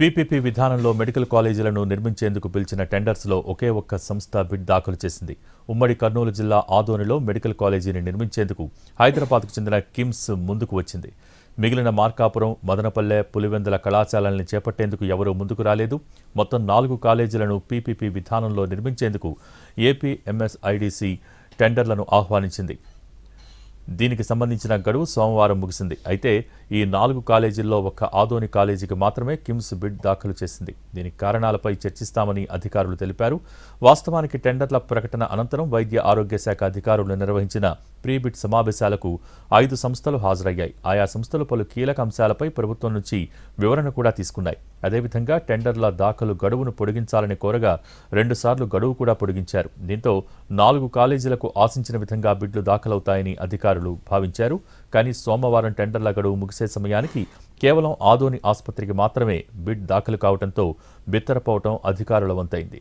PPP విధానంలో medical కాలేజీలను నిర్మించేందుకు పిలిచిన టెండర్స్లో ఒకే ఒక్క సంస్థ బిడ్ దాఖలు చేసింది. ఉమ్మడి కర్నూలు జిల్లా ఆదోనిలో మెడికల్ కాలేజీని నిర్మించేందుకు హైదరాబాద్కు చెందిన కిమ్స్ ముందుకు వచ్చింది. మిగిలిన మార్కాపురం, మదనపల్లె, పులివెందుల కళాశాలల్ని చేపట్టేందుకు ఎవరూ ముందుకు రాలేదు. మొత్తం 4 కాలేజీలను పీపీపీ విధానంలో నిర్మించేందుకు ఏపీ ఎంఎస్ఐడిసి టెండర్లను ఆహ్వానించింది. దీనికి సంబంధించిన గడువు సోమవారం ముగిసింది. అయితే ఈ 4 కాలేజీల్లో ఒక్క ఆదోని కాలేజీకి మాత్రమే కిమ్స్ బిడ్ దాఖలు చేసింది. దీనికి కారణాలపై చర్చిస్తామని అధికారులు తెలిపారు. వాస్తవానికి టెండర్ల ప్రకటన అనంతరం వైద్య ఆరోగ్య శాఖ అధికారులు నిర్వహించిన ప్రీ బిడ్ సమావేశాలకు 5 సంస్థలు హాజరయ్యాయి. ఆయా సంస్థలు పలు కీలక అంశాలపై ప్రభుత్వం నుంచి వివరణ కూడా తీసుకున్నాయి. అదేవిధంగా టెండర్ల దాఖలు గడువును పొడిగించాలని కోరగా 2 సార్లు గడువు కూడా పొడిగించారు. దీంతో 4 కాలేజీలకు ఆశించిన విధంగా బిడ్లు దాఖలవుతాయని అధికారులు భావించారు. కానీ సోమవారం టెండర్ల గడువు ముగిసే సమయానికి కేవలం ఆదోని ఆసుపత్రికి మాత్రమే బిడ్ దాఖలు కావడంతో బిత్తరపోవటం అధికారుల వంతైంది.